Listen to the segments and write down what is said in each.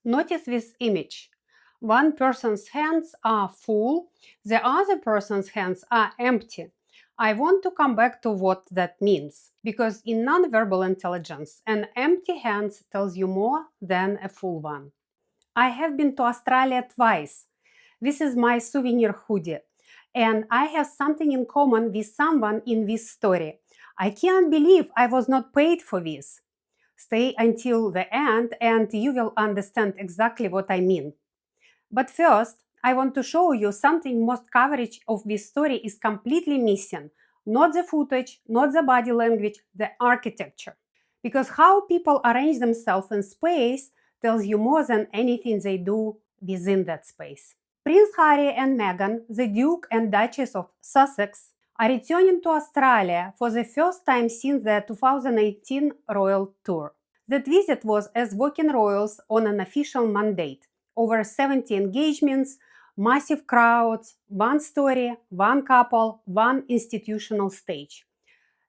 Notice this image. One person's hands are full, the other person's hands are empty. I want to come back to what that means, because in nonverbal intelligence, an empty hand tells you more than a full one. I have been to Australia twice. This is my souvenir hoodie, and I have something in common with someone in this story. I can't believe I was not paid for this. Stay until the end and you will understand exactly what I mean. But first, I want to show you something most coverage of this story is completely missing. Not the footage, not the body language, the architecture. Because how people arrange themselves in space tells you more than anything they do within that space. Prince Harry and Meghan, the Duke and Duchess of Sussex, are returning to Australia for the first time since their 2018 royal tour. That visit was as walking royals on an official mandate. Over 70 engagements, massive crowds, one story, one couple, one institutional stage.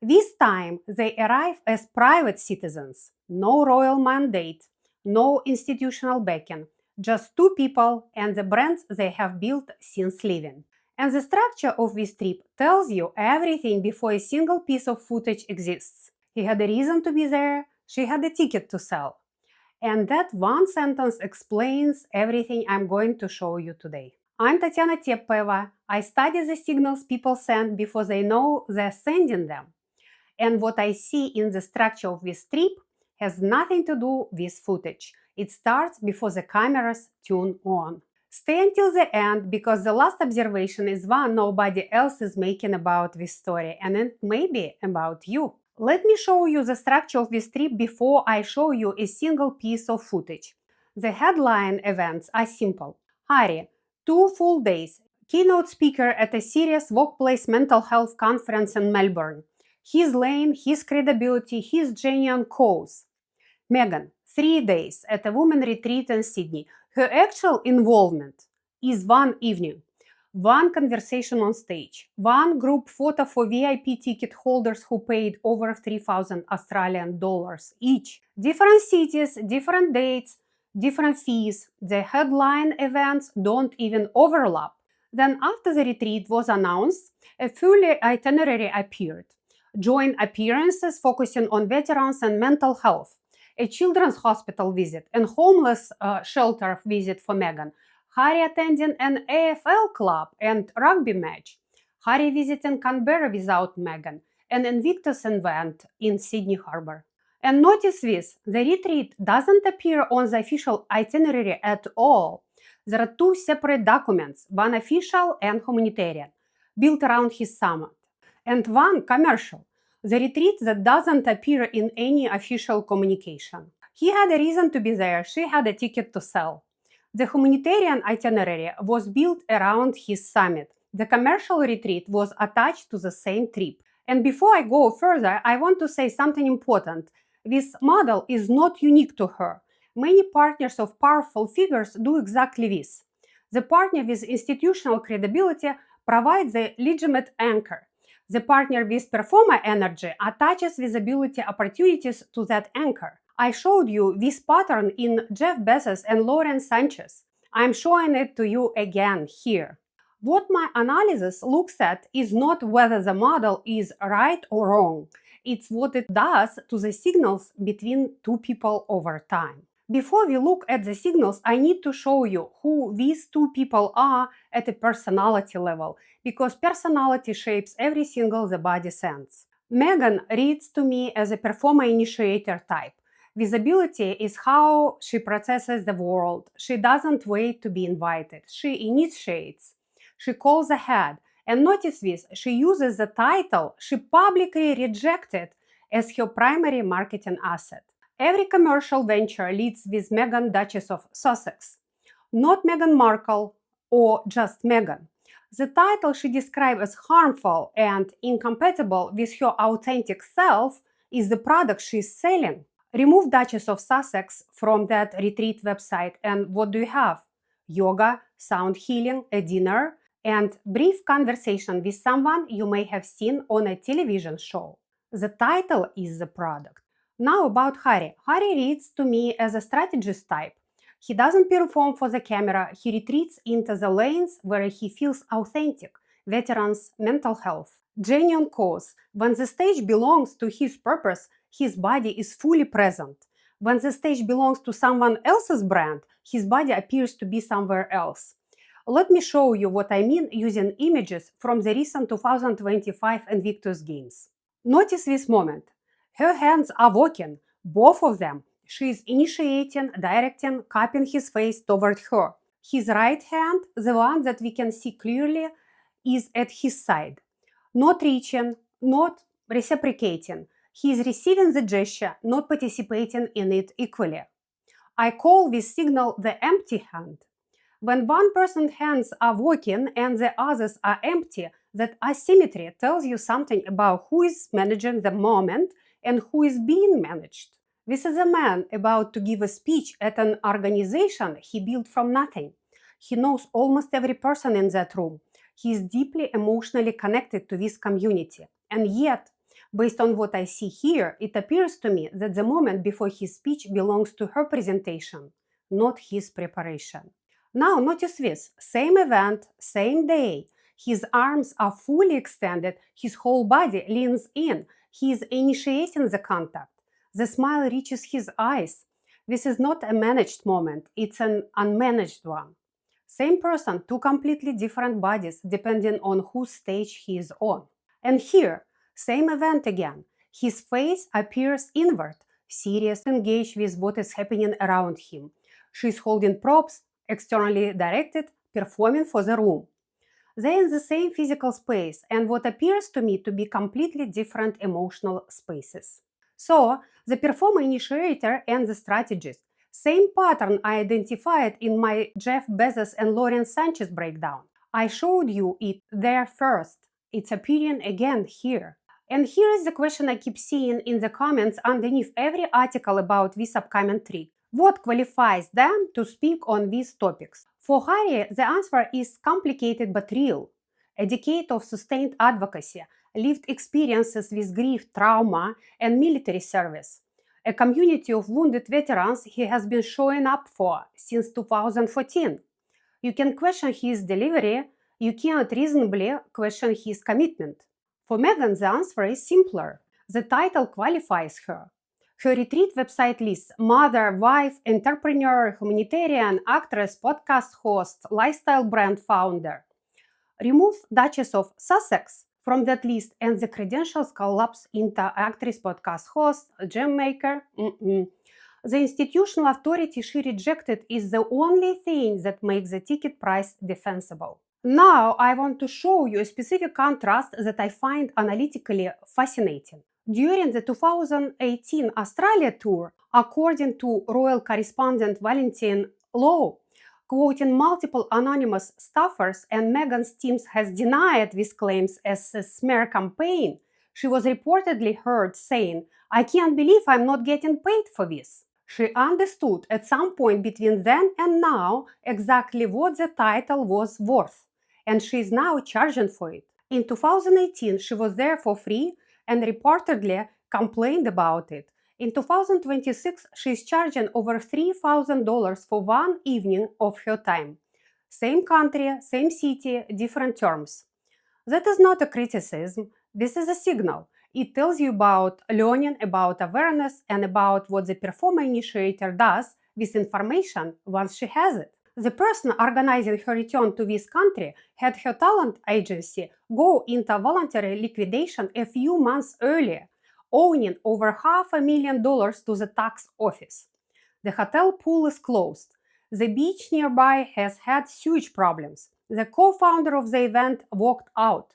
This time they arrive as private citizens, no royal mandate, no institutional backing, just two people and the brands they have built since leaving. And the structure of this trip tells you everything before a single piece of footage exists. He had a reason to be there, she had a ticket to sell. And that one sentence explains everything I'm going to show you today. I'm Tatiana Teppoeva. I study the signals people send before they know they're sending them. And what I see in the structure of this trip has nothing to do with footage. It starts before the cameras tune on. Stay until the end because the last observation is one nobody else is making about this story, and it may be about you. Let me show you the structure of this trip before I show you a single piece of footage. The headline events are simple. Harry, 2 full days, keynote speaker at a serious workplace mental health conference in Melbourne. His lane, his credibility, his genuine cause. Meghan, 3 days at a women retreat in Sydney. Her actual involvement is one evening, one conversation on stage, one group photo for VIP ticket holders who paid over 3,000 Australian dollars each. Different cities, different dates, different fees. The headline events don't even overlap. Then after the retreat was announced, a full itinerary appeared. Joint appearances focusing on veterans and mental health, a children's hospital visit, and homeless shelter visit for Meghan, Harry attending an AFL club and rugby match, Harry visiting Canberra without Meghan, an Invictus event in Sydney Harbour. And notice this, the retreat doesn't appear on the official itinerary at all. There are 2 separate documents, one official and humanitarian, built around his summit, and one commercial, the retreat that doesn't appear in any official communication. He had a reason to be there, she had a ticket to sell. The humanitarian itinerary was built around his summit. The commercial retreat was attached to the same trip. And before I go further, I want to say something important. This model is not unique to her. Many partners of powerful figures do exactly this. The partner with institutional credibility provides the legitimate anchor. The partner with performer energy attaches visibility opportunities to that anchor. I showed you this pattern in Jeff Bezos and Lauren Sanchez. I'm showing it to you again here. What my analysis looks at is not whether the model is right or wrong. It's what it does to the signals between two people over time. Before we look at the signals, I need to show you who these two people are at a personality level, because personality shapes every single the body sends. Meghan reads to me as a performer-initiator type. Visibility is how she processes the world. She doesn't wait to be invited. She initiates. She calls ahead. And notice this, she uses the title she publicly rejected as her primary marketing asset. Every commercial venture leads with Meghan, Duchess of Sussex, not Meghan Markle or just Meghan. The title she described as harmful and incompatible with her authentic self is the product she's selling. Remove Duchess of Sussex from that retreat website and what do you have? Yoga, sound healing, a dinner, and brief conversation with someone you may have seen on a television show. The title is the product. Now about Harry. Harry reads to me as a strategist type. He doesn't perform for the camera, he retreats into the lanes where he feels authentic, veterans' mental health. Genuine cause. When the stage belongs to his purpose, his body is fully present. When the stage belongs to someone else's brand, his body appears to be somewhere else. Let me show you what I mean using images from the recent 2025 Invictus Games. Notice this moment. Her hands are walking, both of them. She is initiating, directing, cupping his face toward her. His right hand, the one that we can see clearly, is at his side. Not reaching, not reciprocating. He is receiving the gesture, not participating in it equally. I call this signal the empty hand. When one person's hands are working and the others are empty, that asymmetry tells you something about who is managing the moment and who is being managed. This is a man about to give a speech at an organization he built from nothing. He knows almost every person in that room. He is deeply emotionally connected to this community. And yet, based on what I see here, it appears to me that the moment before his speech belongs to her presentation, not his preparation. Now notice this, same event, same day. His arms are fully extended, his whole body leans in, he is initiating the contact. The smile reaches his eyes. This is not a managed moment, it's an unmanaged one. Same person, two completely different bodies depending on whose stage he is on. And here, same event again. His face appears inward, serious, engaged with what is happening around him. She is holding props, externally directed, performing for the room. They are in the same physical space and what appears to me to be completely different emotional spaces. So, the Performer-Initiator and the Strategist. Same pattern I identified in my Jeff Bezos and Lauren Sanchez breakdown. I showed you it there first. It's appearing again here. And here is the question I keep seeing in the comments underneath every article about this upcoming trick. What qualifies them to speak on these topics? For Harry, the answer is complicated but real. A decade of sustained advocacy, lived experiences with grief, trauma, and military service. A community of wounded veterans he has been showing up for since 2014. You can question his delivery, you cannot reasonably question his commitment. For Meghan, the answer is simpler. The title qualifies her. Her retreat website lists mother, wife, entrepreneur, humanitarian, actress, podcast host, lifestyle brand founder. Remove Duchess of Sussex from that list and the credentials collapse into actress, podcast host, gem maker. The institutional authority she rejected is the only thing that makes the ticket price defensible. Now I want to show you a specific contrast that I find analytically fascinating. During the 2018 Australia tour, according to royal correspondent Valentin Lowe, quoting multiple anonymous staffers, and Meghan's team has denied these claims as a smear campaign, she was reportedly heard saying, "I can't believe I'm not getting paid for this." She understood at some point between then and now exactly what the title was worth, and she is now charging for it. In 2018, she was there for free and reportedly complained about it. In 2026, she is charging over $3,000 for one evening of her time. Same country, same city, different terms. That is not a criticism, this is a signal. It tells you about learning, about awareness, and about what the Performer-Initiator does with information once she has it. The person organizing her return to this country had her talent agency go into voluntary liquidation a few months earlier, owing over $500,000 to the tax office. The hotel pool is closed. The beach nearby has had sewage problems. The co-founder of the event walked out.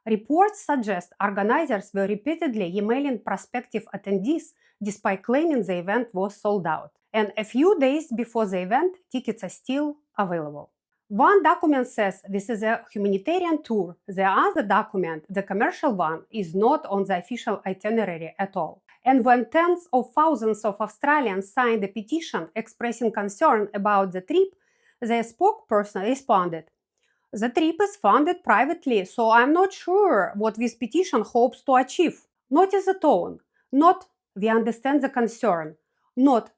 Reports suggest organizers were repeatedly emailing prospective attendees despite claiming the event was sold out. And a few days before the event, tickets are still available. One document says this is a humanitarian tour. The other document, the commercial one, is not on the official itinerary at all. And when tens of thousands of Australians signed a petition expressing concern about the trip, the spokesperson responded, "The trip is funded privately, so I'm not sure what this petition hopes to achieve." Notice the tone. Not, "we understand the concern." Not,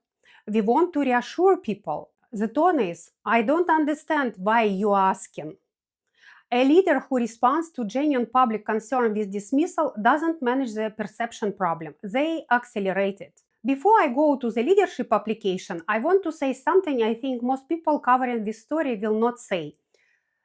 "we want to reassure people." The tone is, I don't understand why you're asking. A leader who responds to genuine public concern with dismissal doesn't manage the perception problem, they accelerate it. Before I go to the leadership application, I want to say something I think most people covering this story will not say.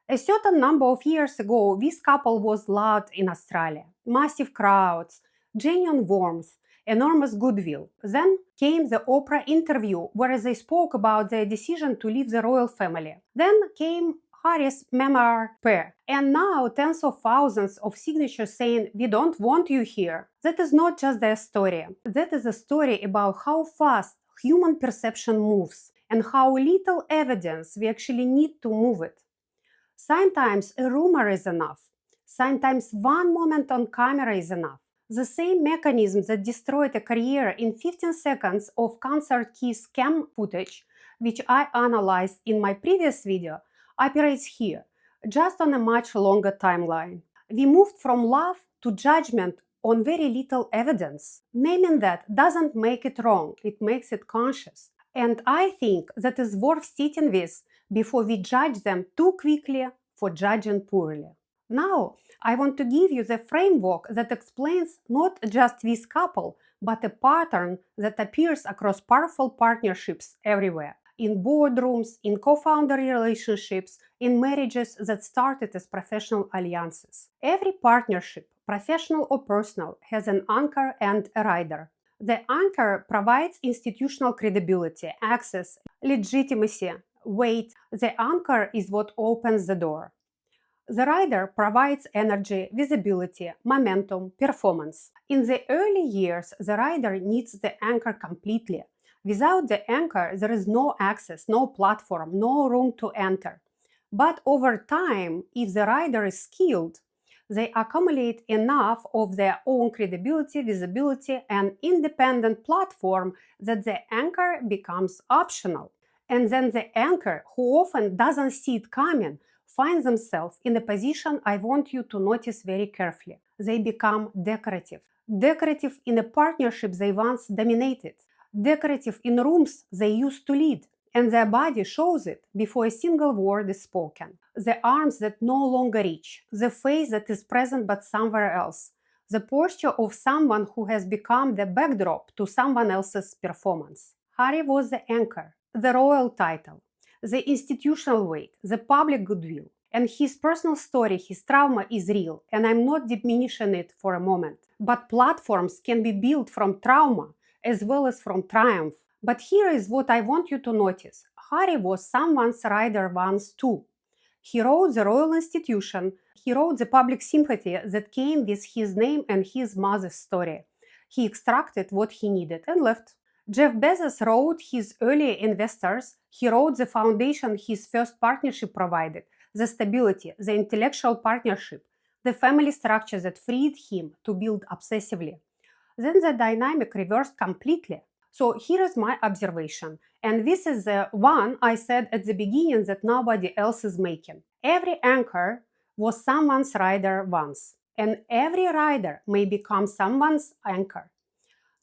A certain number of years ago, this couple was loved in Australia. Massive crowds, genuine warmth, enormous goodwill. Then came the Oprah interview where they spoke about their decision to leave the royal family. Then came Harry's memoir pair. And now tens of thousands of signatures saying, we don't want you here. That is not just their story. That is a story about how fast human perception moves and how little evidence we actually need to move it. Sometimes a rumor is enough. Sometimes one moment on camera is enough. The same mechanism that destroyed a career in 15 seconds of concert key scam footage, which I analyzed in my previous video, operates here, just on a much longer timeline. We moved from love to judgment on very little evidence. Naming that doesn't make it wrong, it makes it conscious. And I think that is worth sitting with before we judge them too quickly for judging poorly. Now, I want to give you the framework that explains not just this couple, but a pattern that appears across powerful partnerships everywhere. In boardrooms, in co-founder relationships, in marriages that started as professional alliances. Every partnership, professional or personal, has an anchor and a rider. The anchor provides institutional credibility, access, legitimacy, weight. The anchor is what opens the door. The rider provides energy, visibility, momentum, performance. In the early years, the rider needs the anchor completely. Without the anchor, there is no access, no platform, no room to enter. But over time, if the rider is skilled, they accumulate enough of their own credibility, visibility, and independent platform that the anchor becomes optional. And then the anchor, who often doesn't see it coming, finds themselves in a position I want you to notice very carefully. They become decorative. Decorative in a partnership they once dominated. Decorative in rooms they used to lead. And their body shows it before a single word is spoken. The arms that no longer reach, the face that is present but somewhere else, the posture of someone who has become the backdrop to someone else's performance. Harry was the anchor, the royal title, the institutional weight, the public goodwill. And his personal story, his trauma is real, and I'm not diminishing it for a moment. But platforms can be built from trauma as well as from triumph. But here is what I want you to notice. Harry was someone's rider once too. He wrote the royal institution, he wrote the public sympathy that came with his name and his mother's story. He extracted what he needed and left. Jeff Bezos wrote his early investors, he wrote the foundation his first partnership provided, the stability, the intellectual partnership, the family structure that freed him to build obsessively. Then the dynamic reversed completely. So here is my observation, and this is the one I said at the beginning that nobody else is making. Every anchor was someone's rider once, and every rider may become someone's anchor.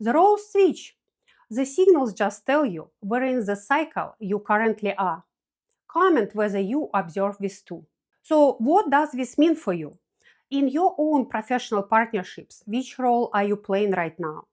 The roles switch. The signals just tell you where in the cycle you currently are. Comment whether you observe this too. So what does this mean for you? In your own professional partnerships, which role are you playing right now?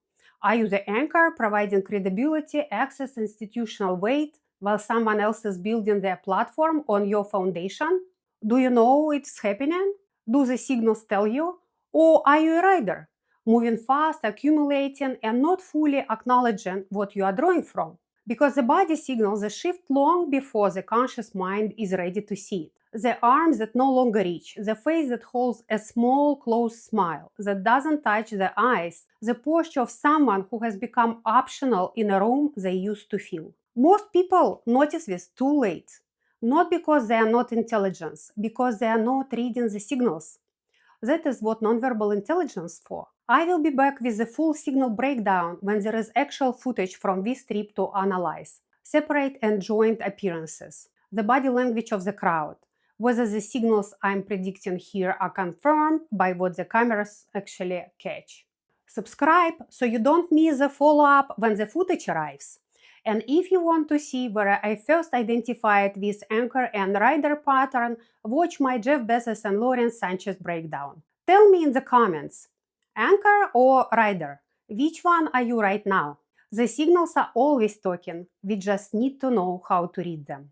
Are you the anchor, providing credibility, access, institutional weight, while someone else is building their platform on your foundation? Do you know it's happening? Do the signals tell you? Or are you a rider, moving fast, accumulating, and not fully acknowledging what you are drawing from? Because the body signals a shift long before the conscious mind is ready to see it. The arms that no longer reach, the face that holds a small, close smile, that doesn't touch the eyes, the posture of someone who has become optional in a room they used to fill. Most people notice this too late. Not because they are not intelligent, because they are not reading the signals. That is what nonverbal intelligence for. I will be back with the full signal breakdown when there is actual footage from this trip to analyze. Separate and joint appearances, the body language of the crowd, whether the signals I'm predicting here are confirmed by what the cameras actually catch. Subscribe so you don't miss the follow-up when the footage arrives. And if you want to see where I first identified this anchor and rider pattern, watch my Jeff Bezos and Lauren Sanchez breakdown. Tell me in the comments, anchor or rider? Which one are you right now? The signals are always talking, we just need to know how to read them.